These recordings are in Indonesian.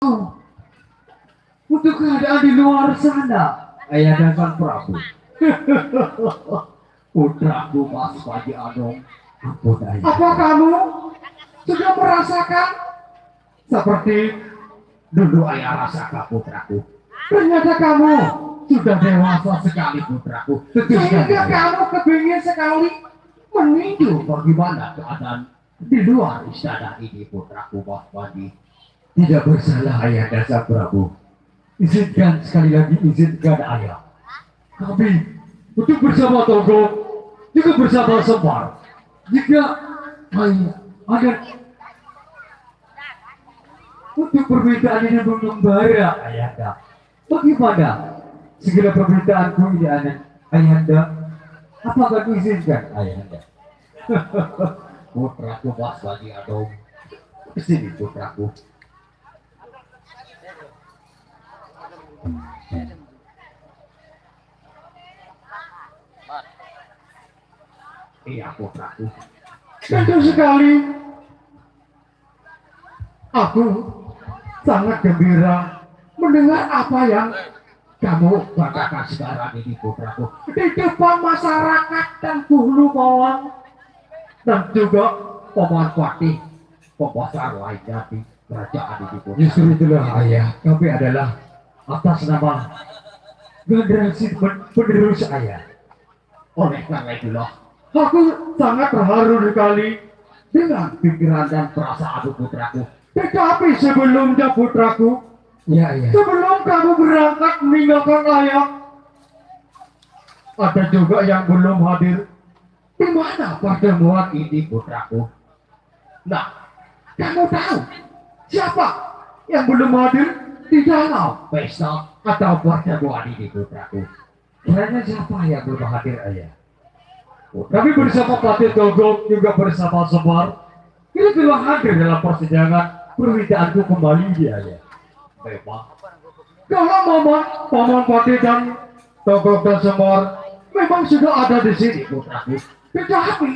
Oh, untuk keadaan di luar sana, ayah dan sang Prabu. Putraku Mas Padi Anong, ampun ayah. Apa kamu sudah merasakan seperti dulu ayah rasakan putraku? Ternyata kamu sudah dewasa sekali putraku. Sehingga kamu kepingin sekali meninjau bagaimana keadaan di luar istana ini putraku Mas Padi. Tidak bersalah ayah dan sang Prabu. Izinkan sekali lagi, izinkan ayah. Kami untuk bersama Togo, juga bersama Semar. Jika ayah ada untuk permintaan ini mengembara ayahanda, bagaimana segala permintaanku ini ayahanda? Apakah diizinkan ayahanda? Putraku Mas Padi Anong, kesini putraku. Iya putraku. Tentu sekali. Aku sangat gembira mendengar apa yang kamu katakan sekarang ini putraku. Di depan masyarakat dan Bulu Mawang dan juga Paman Patih, pembesar lainnya di kerajaan ini putraku. Justru itulah ayah, kami adalah atas nama generasi penerus ayah. Oleh karena itulah aku sangat terharu sekali dengan pikiran dan perasaan putraku. Tetapi sebelumnya putraku, sebelum kamu berangkat meninggalkan ayah, ada juga yang belum hadir. Di mana pertemuan ini putraku? Nah, kamu tahu siapa yang belum hadir di dalam pesta atau pertemuan ini putraku? Kiranya siapa yang belum hadir ayah? Kami bersama Patih Togok juga bersama Semar. Kita telah hadir dalam persidangan permintaanku kembali ayah. Memang kalau Paman Patih dan Togok dan Semar memang sudah ada di sini putraku. Tetapi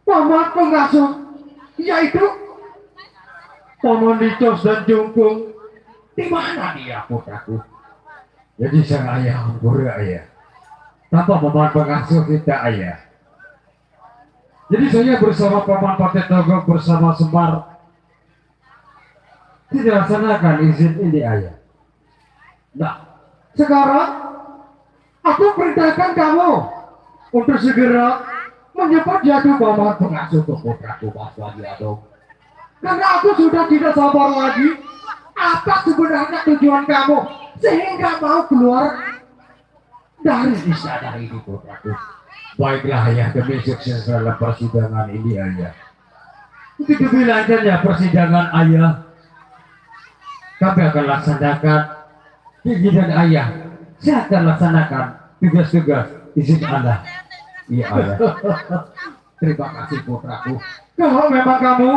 Paman pengasuh yaitu Paman Licos dan Jungkung, di mana dia putraku? Jadi sang ayah ampura ayah. Tanpa Paman pengasuh kita ayah. Jadi saya bersama Paman Patih Togok bersama Semar tidak laksanakan izin ini ayah. Nah, sekarang aku perintahkan kamu untuk segera menyepat jatuh Paman pengasuh ke putraku Mas Padi Anong. Karena aku sudah tidak sabar lagi apa sebenarnya tujuan kamu sehingga mau keluar dari istana ini putraku. Baiklah ayah, demi sukses dalam persidangan ini ayah. Untuk demi lancarnya persidangan ayah, kami akan laksanakan keinginan ayah. Saya akan laksanakan tugas-tugas izin Allah. Iya ayah. Terima kasih putraku. Kalau memang kamu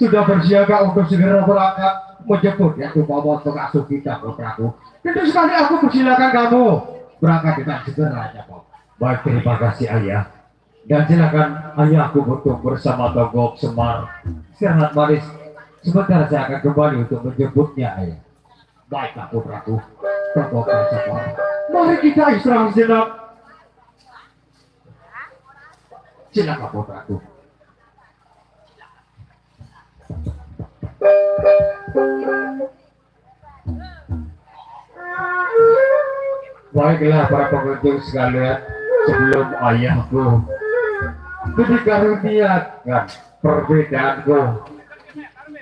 sudah bersiaga untuk segera berangkat menjemput yaitu Paman pengasuh kita putraku, tentu sekali aku persilakan kamu berangkat dengan segera ya Pak. Baik, terima kasih ayah. Dan silakan ayahku untuk bersama Togok Semar istirahat manis. Sebentar saya akan kembali untuk menjemputnya ayah. Baiklah putraku, Togok dan Semar, mari kita istirahat sejenak. Silakan putraku. Baiklah para pengunjung sekalian, sebelum ayahku dikaruniakan perbedaanku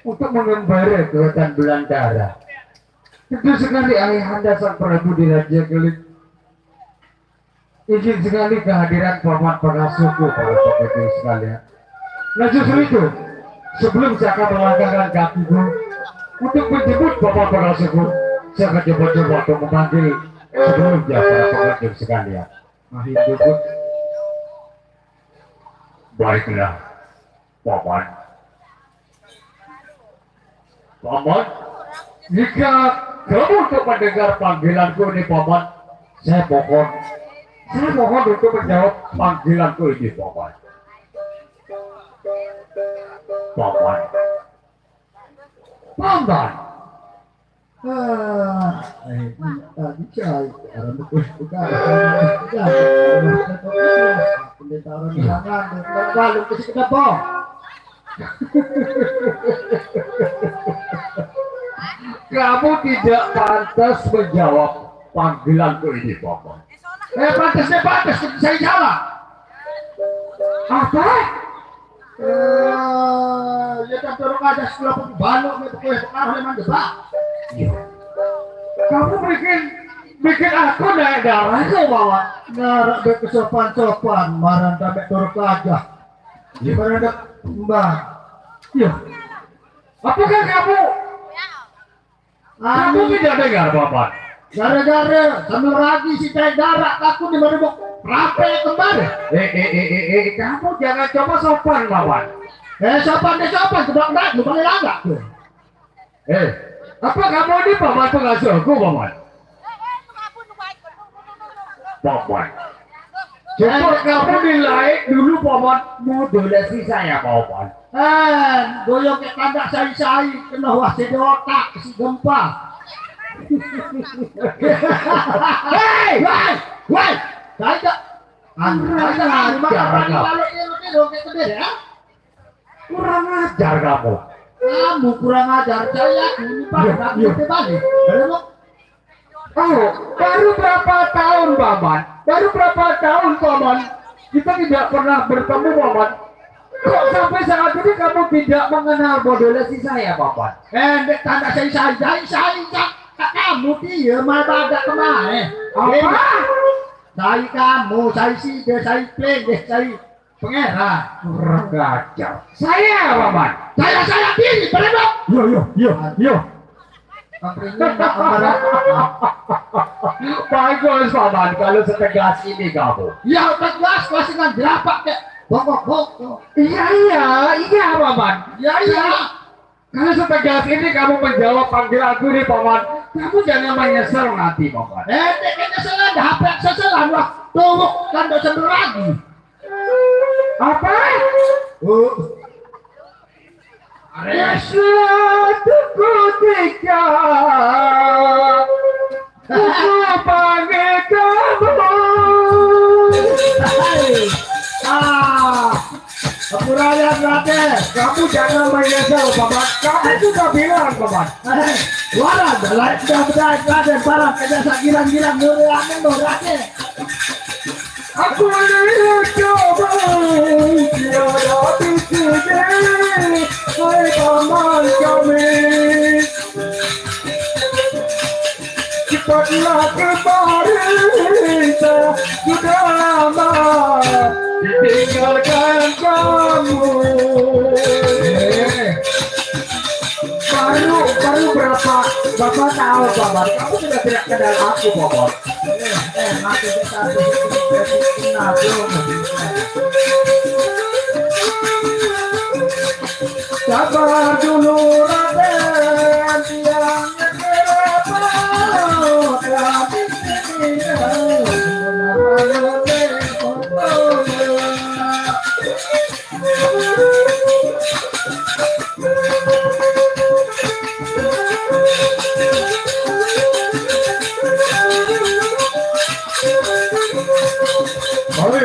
untuk mengembara ke hutan belantara, tentu sekali ayahanda sang Prabu di Raja Keling izin sekali kehadiran Paman pengasuhku para pengunjung sekalian. Nah justru itu, sebelum saya akan melangkahkan kakiku untuk menjemput Paman pengasuhku, saya akan coba-coba untuk memanggil sebelumnya para pengunjung sekalian. Mari duduk. Baiklah, Paman. Paman, jika kamu untuk mendengar panggilanku ini Paman, saya mohon untuk menjawab panggilanku ini Paman. Paman. Paman. Tadi saya orang betul bukan. Pendeta orang bilangan, lalu ke kenapa? Kamu tidak pantas menjawab panggilanku ini, Bapak. Pantas, saya salah. Apa? Ya kan dorong ada sekolah pembalok itu kue pengaruh memang gebak. Kamu bikin aku naik darah kau bawa. Narak berkesopan-sopan, marah sampai dorong aja. Gimana ada mbak? Ya. Apakah kamu tidak dengar, Bapak? Gara-gara sambil lagi si cai darah aku di mana mau rape kembali. Kamu jangan coba sopan, Bapak. Sopan kebetulan lu balik lagi. Apa kamu ini Bapak pengasuhku, Bapak? Bapak. Coba kamu nilai dulu, Bapak, modulasi saya, Bapak. Goyong ke tanda saya kena wasit otak si gempa. Hei, saya kurang ajar kamu. Kamu kurang ajar saya ini pada balik. Oh, baru berapa tahun, Bapak? Baru berapa tahun, Bapak? Kita tidak pernah bertemu, Bapak. Kok sampai saat ini kamu tidak mengenal modulasi saya, Bapak? Tanda saya kamu dia malah ada kemarin. Apa? Saya kamu, saya saya play, saya pengeran. Kurang ajar. Saya, Bapak. Saya diri, berebok. Yo. Bagus, Bapak. Kalau setegas ini kamu. Ya, tegas masih kan delapak deh. Bok. Iya, Bapak. Iya. Kalau setegas ini kamu menjawab panggilanku nih, Bapak. Kamu jangan menyesal nanti, Bapak. Nyesel ada HP seselan lah. Tuh, kan dosen lagi. Apa? Suatu ketika aku panggil kamu. Kepulauan Raden, kamu jangan menyesal, Bapak. Kamu sudah bilang, Bapak. Waran, lain sudah berdaik Raden, barang kedasa gilang-gilang nurianin Raden. Aku lihat coba, tiada disini, hai paman kami. Cepatlah kembali, sudah lama ditinggalkan kamu. Baru berapa Bapak tahu, Bapak? Kamu sudah tidak kenal aku, Bapak. Mati kita kenal sabar dulu, Raden, tiangnya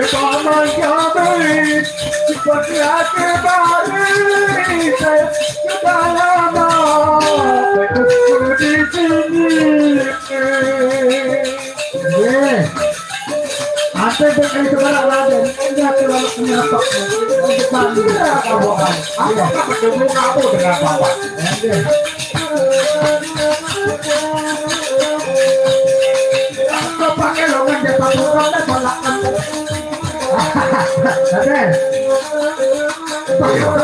paman kami seperti hati bari saya sudah lama begitu di sini. Sampai berkali sebarang Raden, enggak terlalu menyapa untuk mandi. Kamu kan? Apa bertemu kamu dengan Bapak? Kau pakai longan jatah bukan dan balakan. Raden,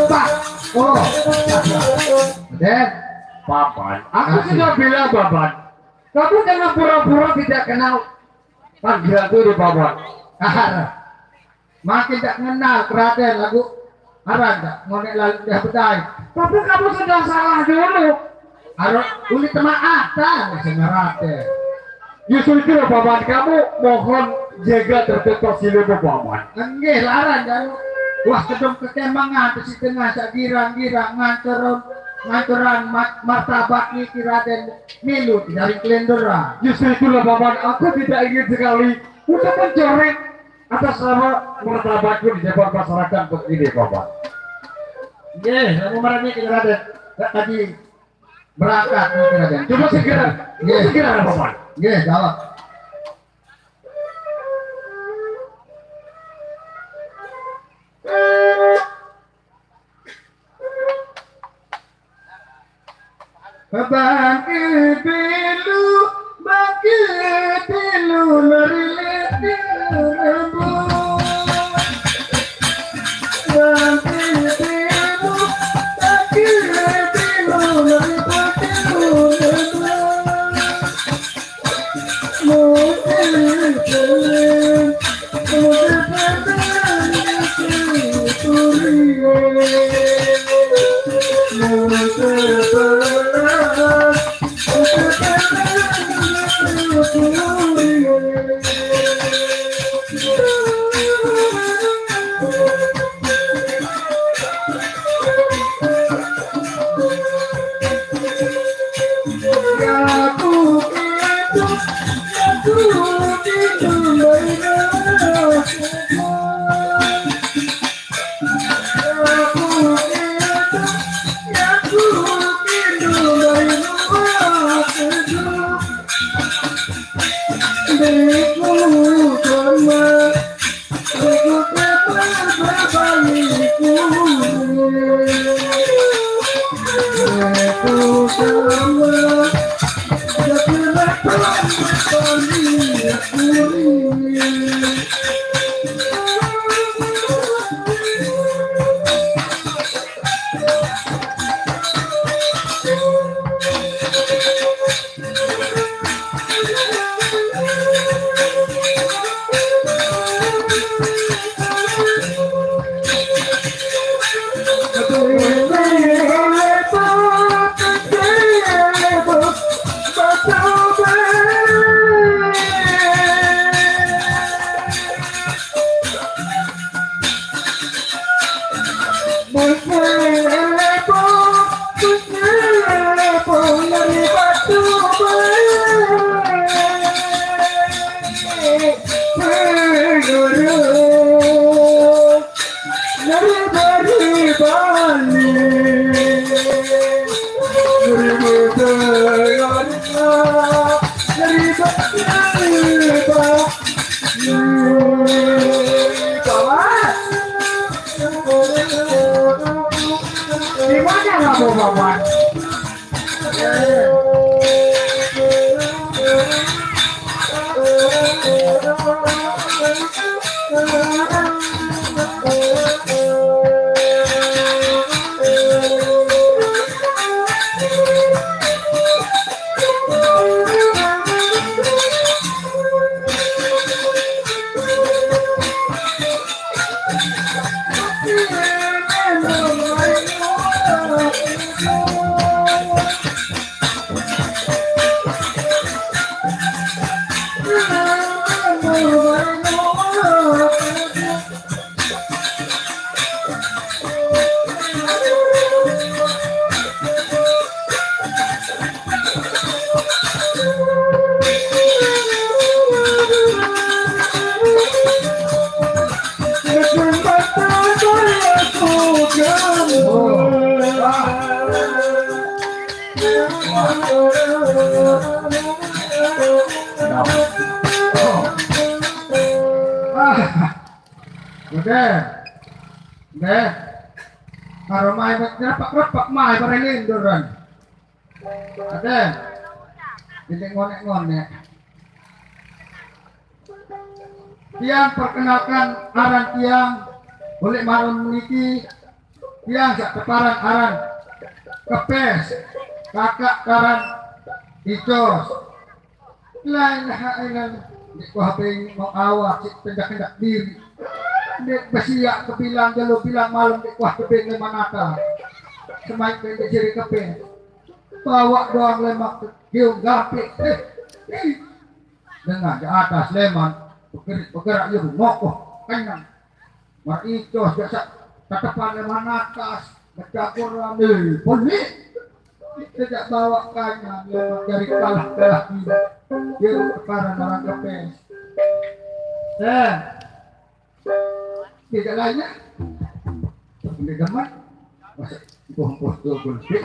Pak. Oh, Raden, Papan. Aku sudah bilang, Bapak. Kamu jangan pura-pura tidak kenal panggilanku di Bapak. Makin tak kenal Raden lagu Aran tak ngonek lalu dah bedai. Tapi kamu sudah salah dulu. Harus ulit maafkan Raden. Justru itu Bapak, kamu mohon jaga tertutup silumu Bapak. Enggak larang dan wah kedong kekemangan di tengah sak girang-girang nganteron nganturan martabat niki Raden milu dari kelendera. Justru itulah paman, aku tidak ingin sekali untuk mencoreng atas nama martabatku di depan masyarakat begini paman. Kamu marahnya ke Raden tadi berangkat niki Raden. Coba segera paman. Jawab. Bangkit pilu merilis di embun. Bangkit pilu merilis di embun. Karo mai repak mai bareng nduran. Ada. Jadi ngonek-ngonek. Tiang perkenalkan aran tiang boleh malam meniki tiang sak teparan aran kepes kakak karan icos lain hailan di ku HP mau awak cik pendak-pendak diri dek besiak kebilang jalo bilang malam dek kuah keping le manata semaik pendek jeri keping bawa doang lemak giung gapik dengan di atas leman bergerak yuk mokoh kenyang mar icos biasa ketepan leman atas bercampur ramai polik tidak bawa kanya dari kalah dia perkara narang kepes tidak lainnya ini gaman masa kumpul gulpik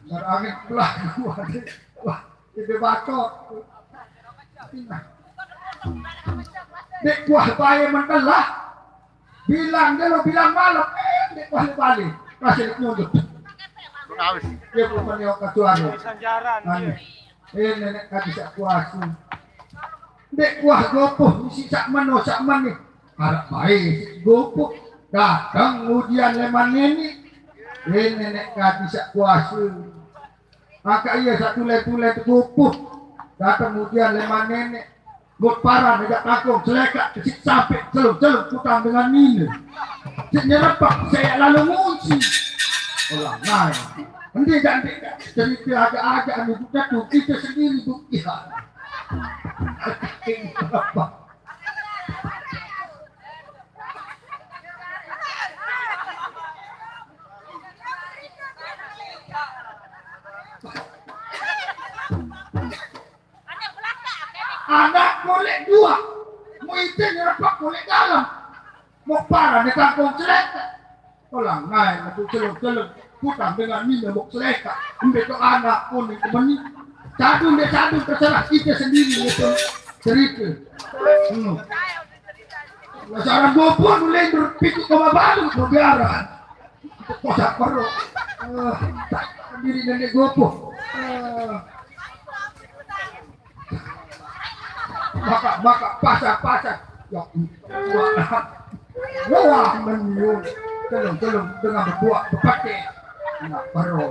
narangin pelah wah ini batok dek buah bayi mentelah bilang dia lo bilang malam dek balik kasih nyunduk dia belum meniok kecuali ini nenek kan bisa kuasu dek kuah gopoh isi sak meno sak meni harap baik gopoh datang ujian leman ini nenek kan bisa kuasu maka iya satu tulet gopoh datang ujian leman nenek buat parah tidak takut selekak kesik sampai celup putang dengan minum nyerepak saya lalu ngunci ulang naik nanti cerita agak-agak anu bukan tuh kita sendiri bukti anak boleh dua mau itu nyerepak boleh dalam mau parah di kampung seleka ulang naik itu celup putang dengan minum mau seleka untuk anak pun itu meni cadu terserah kita sendiri itu cerita seorang gopon mulai berpikir ke baru berbiaran kosak perut sendiri nenek gopon maka pasar ya wah meniun telung dengan berbuat berpakai nak baru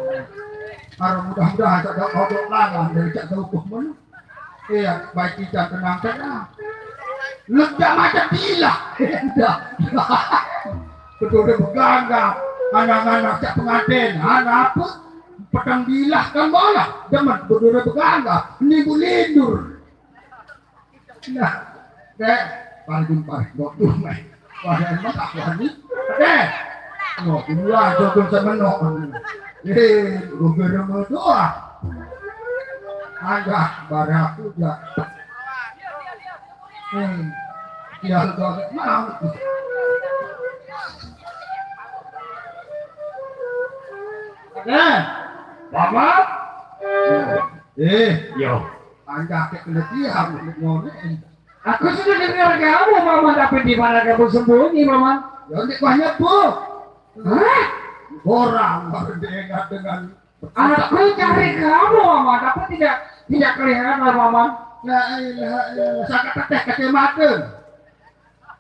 mudah-mudahan ada kodok langan dari cak hukum mana iya baik kita tenang lega macam gila betul berganggap anak-anak cak pengantin anak apa pedang bilah kan bola demen betul berganggap ini bulindur nah dek paling dokter mah wah emang tak wani dek no dua jodoh semenok gubernur doa agak baraku ya ya doa mau mama yo agak keletihan ngomong aku sudah dengar kamu mama tapi di mana kamu sembunyi mama ya di banyak bu orang baru diingat dengan aku cari kamu mama tapi tidak kelihatan mama la ilaha illallah sakit teh kecemakan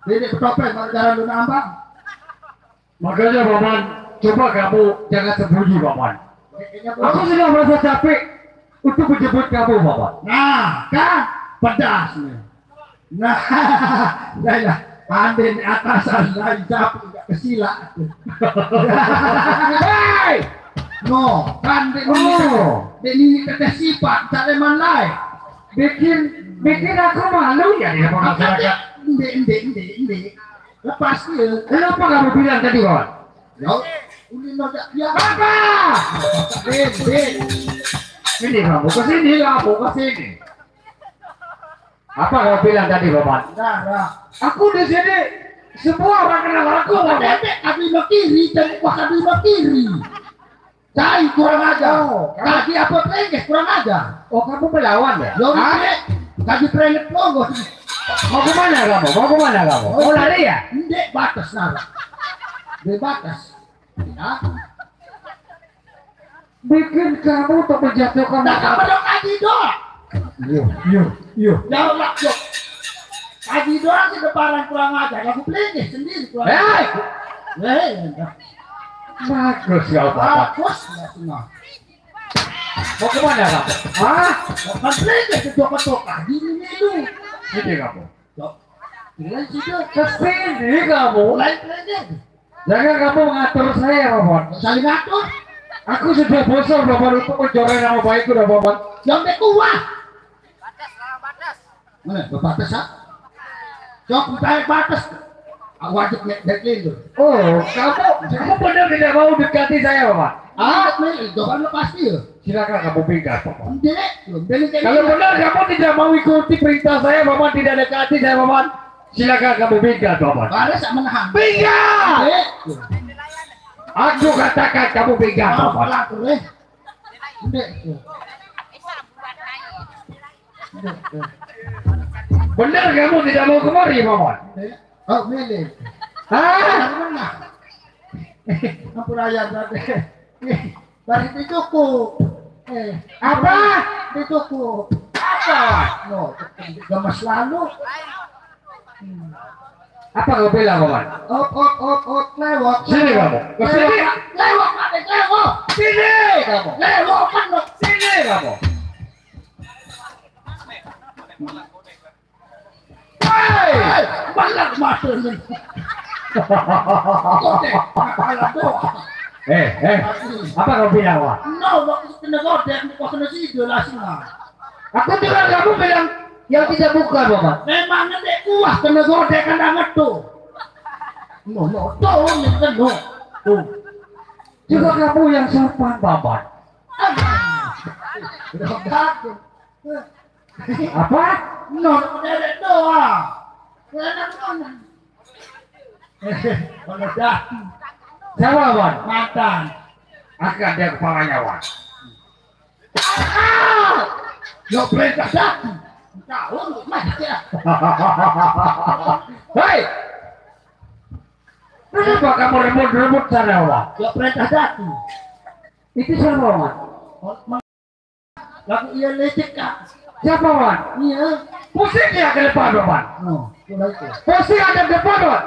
jadi petopeng mau jalan dulu ambang makanya mama coba kamu jangan sembunyi mama aku sudah merasa capek untuk menjemput kamu mama nah kan pedas nih nah ya pandai atasan lain capek kesila hei no kan ini kata sifat caleman lain bikin aku malu ya di depan masyarakat ini lepas dia kenapa kamu bilang tadi kawan ya ulin ada ya apa ini kamu kesini apa kau bilang tadi bapak aku di sini semua orang kenal aku kami kiri dan kami kiri cai kurang aja kaki apa pelengkes kurang aja kamu melawan ya kaki pelengkes logo mau kemana kamu mau lari ya ndek batas nara di batas ya bikin kamu untuk menjatuhkan kamu dong kaki doang yuk kaji doang sih deparan kurang aja aku pelengkes sendiri kurang bagus ya bagus mau kemana kamu? Mau pelengkes ketok-ketok gini dulu ini kamu kesini kamu jangan kamu mengatur saya Robot saling ngatur aku sudah bosan Robot untuk mencoreng nama baikku Robot yang kuat batas mana batas cok batas wajib deklin tuh. Oh, kamu benar tidak mau dekati saya, Bapak? Deklin, jawaban pasti ya. Silakan kamu pegang, Bapak. Kalau benar kamu tidak mau ikuti perintah saya, Bapak tidak dekati saya, Bapak. Silakan kamu pegang, Bapak. Baris tak menahan. Pegang! Aku katakan kamu pegang, Bapak. Benar kamu tidak mau kemari, Bapak? Oh, milih. Hah? Ampun ayah berarti. Baris dicukup. Apa? Dicukup. Apa? No, gemes lalu. Apa kau bilang, Bapak? Lewat. Sini kamu. Kesini. Lewat, Pak. Lewat. Sini kamu. Lewat, Pak. Sini kamu. Hei, balak masuk ni. Apa kau bilang, Pak? No, waktu kena godek, kau kena sido lah semua. Aku bilang kamu bilang yang tidak buka, Bapak. Memang nanti kuah kena godek kena ngetu. No, tuh ni kena. Tuh. Juga kamu yang sopan, Bapak. Apa? No, derek doa. Kena. Kalau dah, Siapa, Bapak? mantan. Akan dia kepalanya, Bapak. Yo perintah dah. Tahu mati ya. Hei! Kenapa kamu rebut-rebut sana, Bapak? Yo perintah dah. Itu siapa, Bapak? Lagu ia lecek kak. Siapa, Bapak? Iya. Pusing dia ke depan, Bapak. No, mulai itu. Pusing ada di depan, Bapak.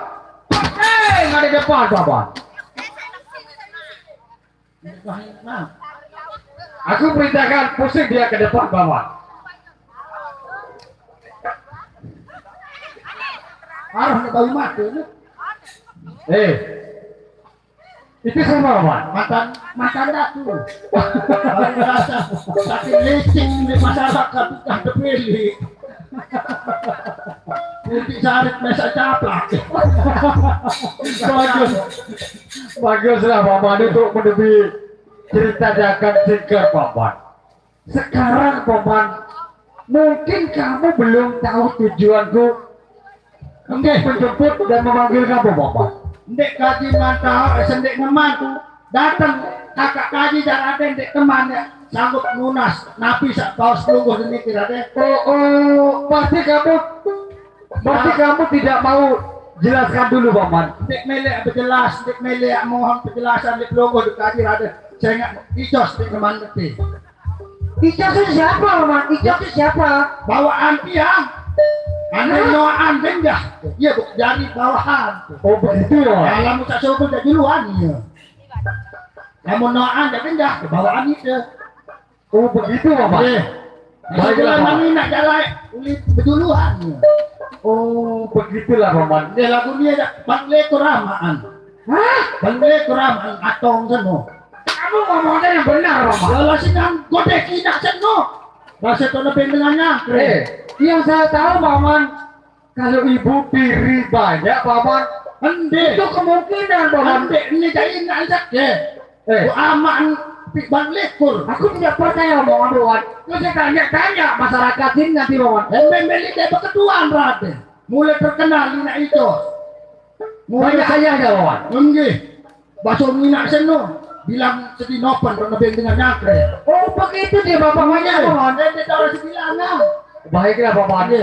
Nggak di depan, Bapak. Nah, Aku perintahkan pusing dia ke depan, Bapak. arah nak bayi mati ni. Itu sama, Bapak. Mantan dah tu. Baru rasa sakit lecek di masyarakat bukan terpilih. Putih sarit mesa caplak. Baguslah, Bapak, untuk menepi cerita Jagad Tingkir, Bapak. Sekarang, Bapak, mungkin kamu belum tahu tujuanku untuk menjemput dan memanggil kamu, Bapak. Dek kaji mantau, sendek nemantu datang kakak kaji dan ada dek temannya sanggup lunas napi sak kaos pelungguh ini kira deh. Pasti kamu tidak mau jelaskan dulu, Bapak. Dek melek berjelas, dek melek mohon penjelasan dek pelungguh dek kaji ada. Saya ingat ijos dek teman ngerti. Ijos itu siapa, Bapak? Ijos itu siapa? Bawaan tiang. Anda bawaan benjah. Iya, Bu, dari bawahan. Oh, begitu ya. Kalau tak suruh dah duluan ya. Kamu noan dah benjah ke bawaan itu. Oh, begitu, Bapak. Baiklah, mami nak jalan ulit berduluan. Oh, begitulah, Bapak. Dia lagu dia dah bangle keramaan. Hah? Bangle keramaan atong seno. Kamu ngomongnya yang benar, Bapak. Kalau sinang godeki nak seno. Rasa tu lebih dengannya. Yang saya tahu, Paman, kalau ibu tiri banyak, Paman, Ende. itu kemungkinan, Paman. Ende ini jadi nak sakit. Aman bang lekur. Aku tidak percaya omongan Paman. Terus saya tanya masyarakat ini nanti, Paman. Membeli dia berketuaan Raden. Mulai terkenal nak itu. Banyak saya aja, Paman. Enggih. Baso minak seno. Bilang sedih nopan kalau lebih dengan nyakre. Oh, begitu dia, Bapak. Banyak, Paman. Dia tahu sebilangnya. Baiklah, Bapak.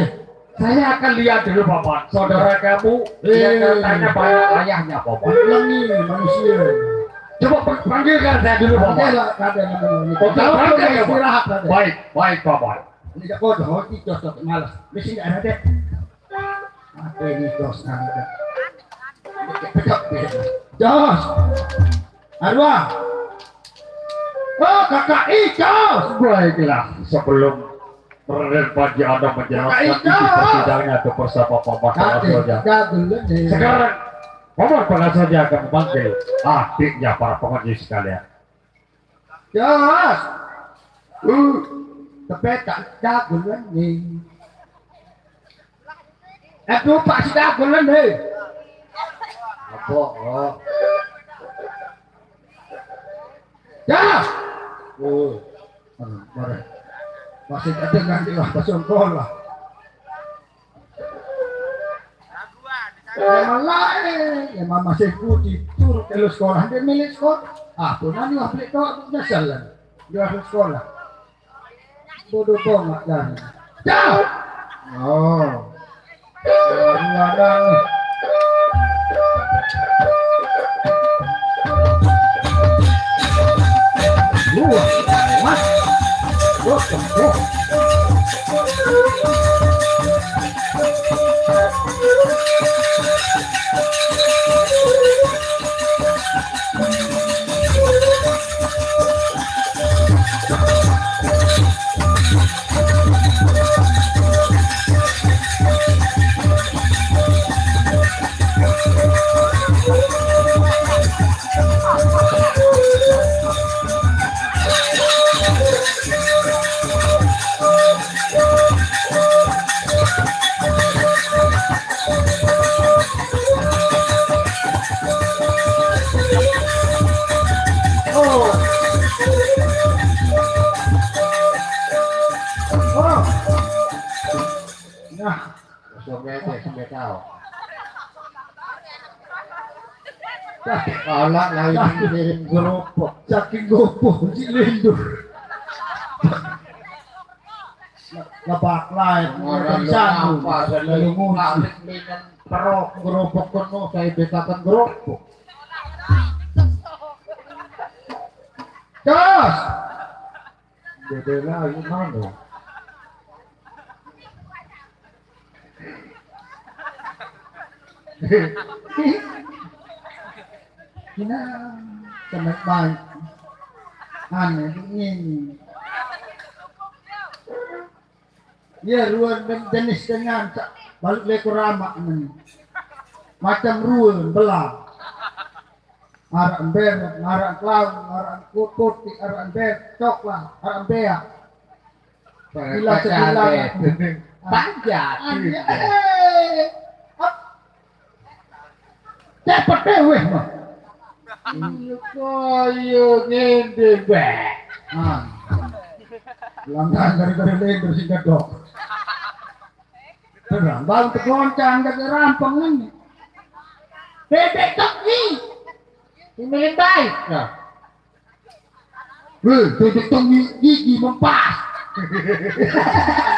Saya akan lihat dulu, Bapak. Saudara kamu yang katanya banyak ayahnya, Bapak. Bilang nih manusia. Coba panggilkan saya dulu, Bapak. Istirahat. Baik, Bapak. Ini tak bodoh, ini jos tak malas. Mesti tak ada dek. Apa ini jos ada? Jos. Arwah. Oh, kakak Icos. Baiklah, sebelum Raden Panji Adam menjelaskan isi persidangannya ke bersama Paman Panggasoja. Sekarang Paman Panggasoja akan memanggil adiknya para pengunjung sekalian. Jos. Tapi tak dagulan ni. Lupa si dagulan ni. Oh. Ya. Oh. Mare. Masih ada nanti lah sekolah. Ya mama saya putih turut ke sekolah dia milik sekolah. Aku nanti lah beli kau jalan. Dia harus sekolah. Bodoh banget dan. Jauh. Oh. Ladang. Mas. Kalau lain gerobok, saking gopoh si lindur. Lepak lain, orang sanu, apa lalu ngalik dengan perok gerobok penuh saya betakan gerobok. Terus, Beda lagi mana? Kina sama baik, aneh ini. Ya ruan jenis dengan balik leko ramak ini, macam ruan belah. Arak ember, arak clown, arak putih, arak ember, coklat, arak ember. Gila segila. Panjat. Cepet deh weh mah. Koyo ngende bae. Langgan gara-gara lendur sing kedok. Terang bang tegoncang dari rampung ini. Bebek tok ni. Ini baik. Nah. Bebek tok gigi mempas.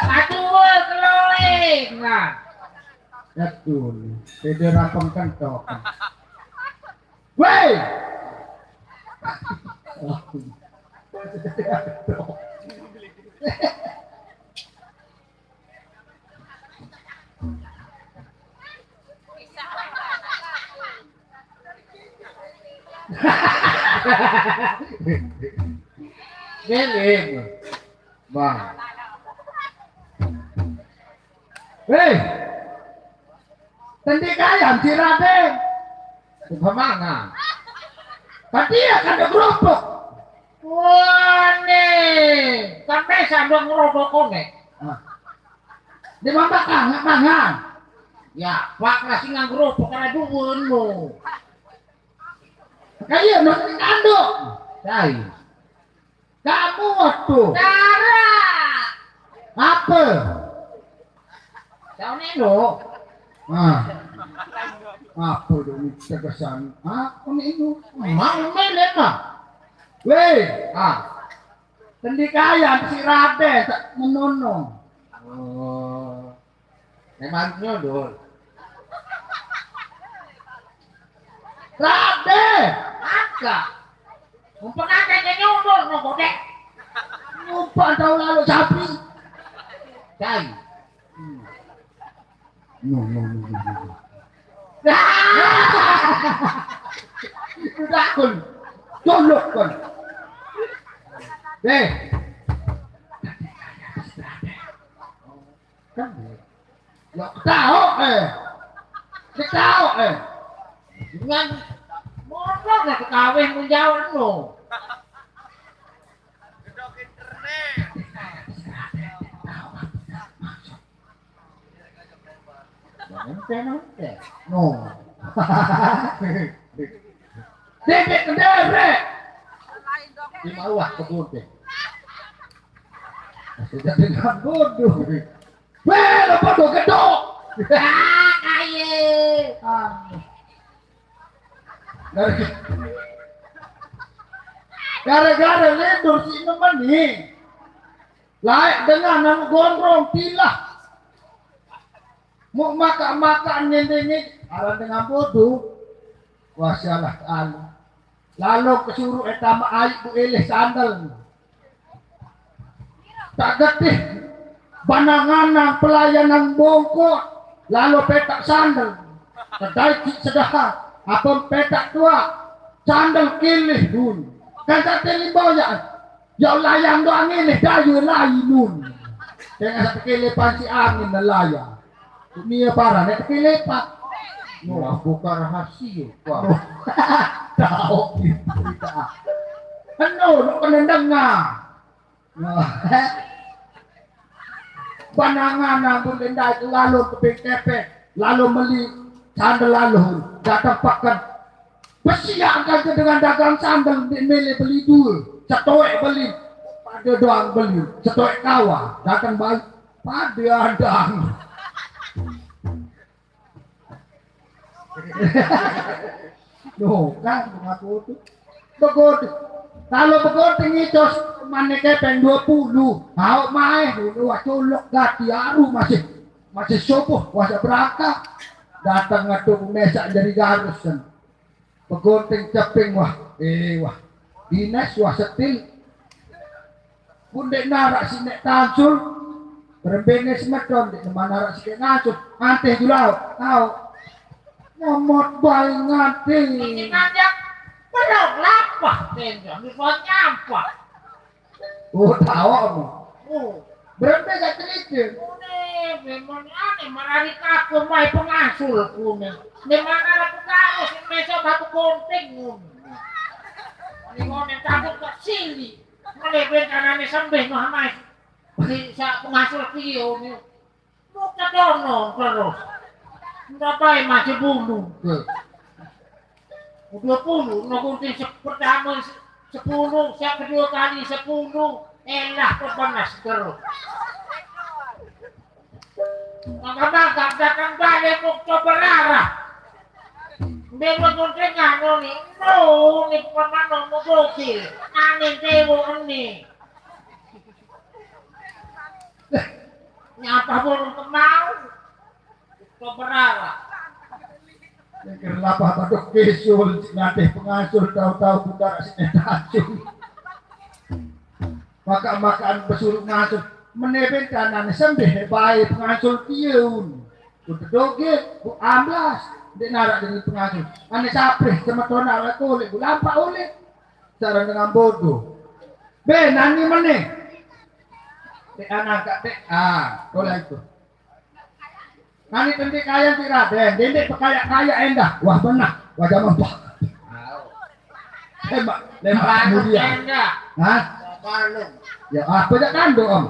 Aduh, keloing. Nah. Betul. Bebek rampung kentok. Weh. Geleng. Bang. Hei. Tadi kayam si Raden. Kemana? Tadi akan ada gerobok. Wah nih, sampai sambung ngerobok kone. Di mana kang mangan? Ya, Pak ngasih ngang ngerobok karena duwunmu. Kayak nanti kandung. Cai. Kamu waktu. Cara. Apa? Tahun ini lo. Apa dong tegasan? Apa ini? Mau milih mah. Weh, Tendi kaya si Raden tak menono. Oh. Memang nyodol. Raden, Agak. Mumpung akeh nyodol no kodek. lupa tahun lalu sapi. Cai. No. Udah kun, tolok kun. Deh. Lo tahu Ketahu Dengan mono gak kawin menjauh no. No. Dedek kendarek. Di bawah kebun deh. Sudah dengan bodoh. Weh, bodoh gedok. Kaye. Gara-gara lendur si nemeni. Laik dengan nama gondrong pilah. Mau makan nyendengin arah dengan bodoh. Wah salah kali. Lalu kesuruh etama aik bu eleh sandal. Tak getih banangan pelayanan bongkok lalu petak sandal kedai sedekah apa petak tua sandal kilih dun kan tak terlibat ya layang doang ini dayu lain nun dengan satu kilih panci angin layang dunia parah nek kilih pak wah bukan rahasia wah tahu kita anu penendangnya panangan pun denda itu lalu kepek-kepek lalu meli sandal lalu datang pakan bersiapkan dengan dagang sandal milih beli dua setoek beli pada doang beli setoek kawa datang balik pada adang no kan mengaku itu begitu. Kalau begoting itu mana kepeng 20, hau maeh dulu colok gati aru masih sopoh wasa berangkat datang ngadu mesak dari Garus kan. Begoting ceping wah dinas wah setil. Pundek narak si nek tansul berbene semedon di mana narak si ngacut anteh julau tahu ngomot bayi ngati belum lapah, tenda, misal nyampah. Oh tahu berapa gak teliti? Ini memang aneh, marari kapur mai pengasul kuning. Di mana aku tahu si mesok batu konting ini ngonen takut ke sini. Melebih kanane sembih Muhammad. Ini sa pengasul kio ni. Muka dono terus. Berapa masih bunuh? 20, nagunting pertama 10, siya kedua kali 10, elah kepanas terus. Magabagag datang balik kung cobalara. Hindi nagunting ano ni, no, ni pamano mo bukil, aning tewo ani. Nyapa burung kemau, cobalara. Kenapa badok kesul ngateh pengasul tahu-tahu budak sini tacung. Makan besuruk ngasul meneben kanan sembih baik pengasul tiun. Udah doge bu amblas dek narak dengan pengasul. Ane saprih semetona ala kulit bu lampak oleh cara dengan bodoh. Be nani meneh. Dek anak kak dek boleh itu. Nani tendik kaya tidak den, dendek kaya endah. Wah benar, wajah mampu. Lemak kemudian. Hah? Ya apa jak kandung om?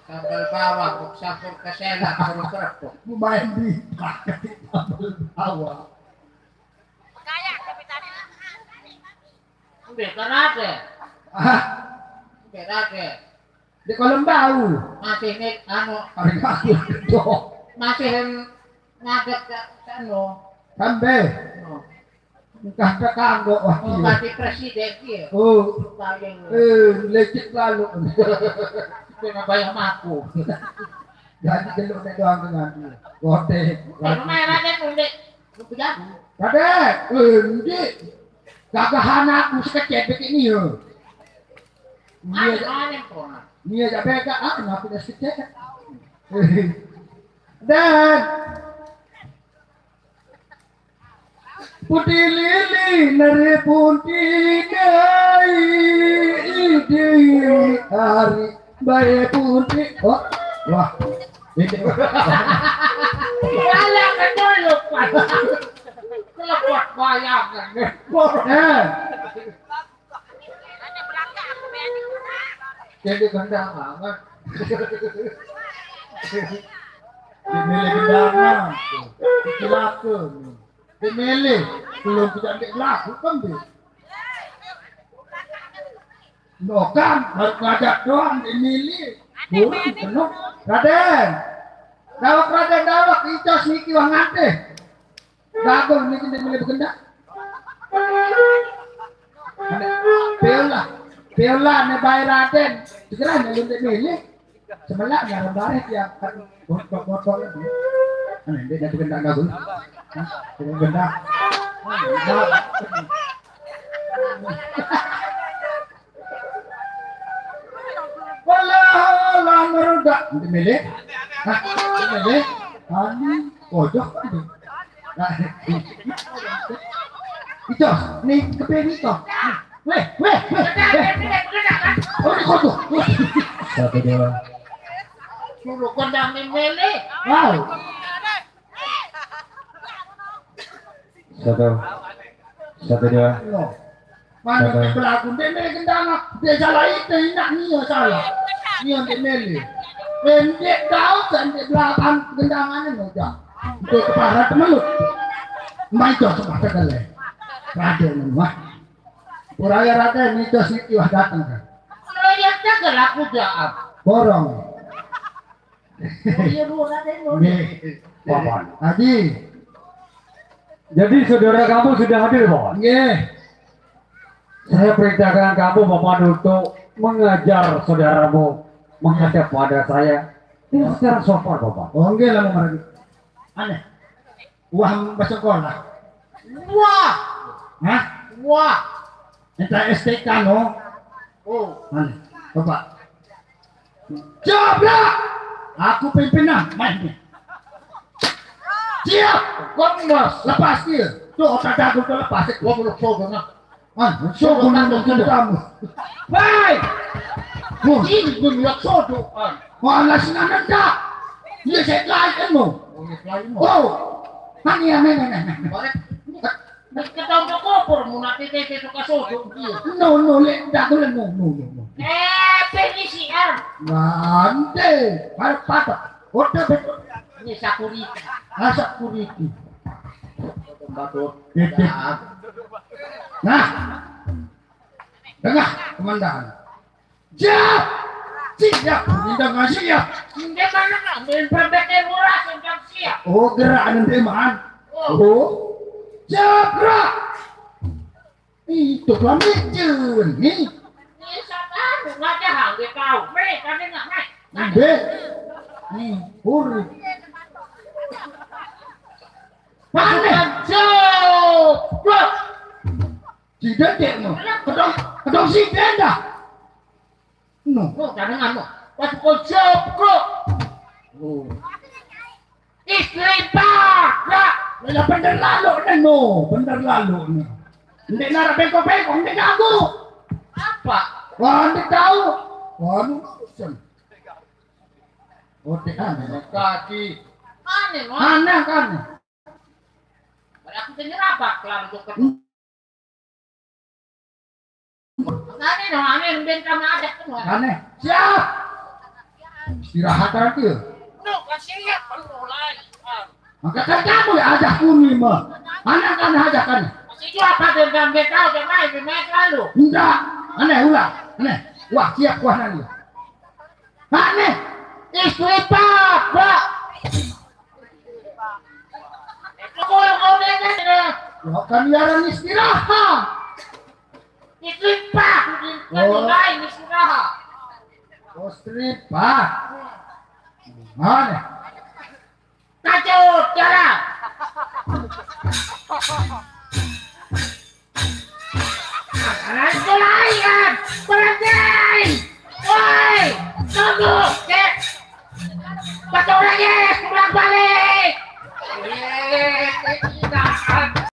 Sambal bawang, campur kesela, terus kerupuk. Main di pakai sambal bawang. Kaya tapi tadi. Udah karate. Karate. Di kolam bau masih nih paling aku itu masih ngadep ke sana sampai entah ke kanggo ganti presiden dia lecet lalu itu bayar aku jadi geluk nek doang dengan dia kote merah deh ndek Radek ndek gagahan aku sekecil begini yo Nia ja bega kenapa dia sekecil dan putih lili nari putih dai di hari bayi putih wah ini bayang kan dulu pak kelepot bayang kan jadi gendang banget Dimilih gendangan, cilaka, dimilih belum tidak laku kan dia. Bukan, baru ngajak doang dimilih, burung penuh. Raden, dawak, icos niki wang ngate. Gagol niki dimilih bergendak. Biola ne bay Raden, segera ne dimilih. Sebelah nggak baret ya kan botol itu. Aneh dia jadi gendak gagol. Gendak. Walah merudak dimilih. Hah, dimilih. Ani pojok itu. Nah, itu nih keping itu. Weh. Oh, ini kotor. Satu dua. Suruh kondang dimilih. Wow. Satu dua. Mana pelaku dimilih gendang. Dia salah itu nak niyo salah. Niyo dimilih. Pendek tahu kan di belakang gendangannya muda. Itu kepala temen lu. Mai itu semua terkele. Raden mah. Puraya Raden itu sih wah datang kan. Proyeknya gelaku jahat. Borong. Iya lu Raden lu. Paman. Haji. Jadi saudara kamu sudah hadir, Paman? Nggih. Saya perintahkan kamu, Paman, untuk mengajar saudaramu menghadap pada saya dengan secara sopan, Paman. Oh nggih lah marani. Aneh. Uang bersekolah. Wah. Hah? Wah. Entah STK no. Oh. Aneh. Bapak. Coba. Aku pimpinan main nih. Siap. Kongres. Lepas dia. Tuh otak dagu tuh lepas. Gua belum coba nak. Suku nandung kamu. Hei. Ini dunia sodokan. Mana sih nanda? Dia saya lain mu. Oh. Hani ya men. Ketemu kopor mu nanti tete suka sodok dia. No, le dagu le no. Penisian. Nanti. Baru patok. Otak betul. Ini sakuriti. Asak kuriti. Batut. Nah, dengar komandan. Siap, tidak siap. Hindi mana ngambil berbeda murah sejak siap. Oh, gerak nanti man. Oh, siap gerak. Itu kami nih. Ini siapa? Nggak jahat dia tahu. Mereka dia nggak naik. Be, nih, puri. Pasukan Job. Si Dedek no, kedong si Denda. No, Jangan mo. Pasukan Job kok. Istri Pak. ya bener lalu nih no, bener lalu nih. Hindi nara bengkok, hindi gago. Apa? Wah, hindi tahu. Wah, ano urusan? Ote aneh. Kaki. Aneh no. Aneh kan? Aku nyerabak lah untuk ketemu. Aneh no, aneh bentang ada kan. Aneh. Siap. Istirahat nanti ya. No, kasih lihat mulai. Maka kan kamu ya ajak kuni mah. Aneh kan ajak kan? Masih juga apa bentang dia main lalu. Enggak. Aneh ulang. Aneh. Wah, siap kuah nanti. Aneh. Istri Pak. Kau dengar. Ya kan biaran istirahat. Istri Pak. Mulai istirahat. Oh, stripat. Aneh. Kacau jalan. Kelayan, berhenti. Woi, tunggu, cek. Kacau lagi.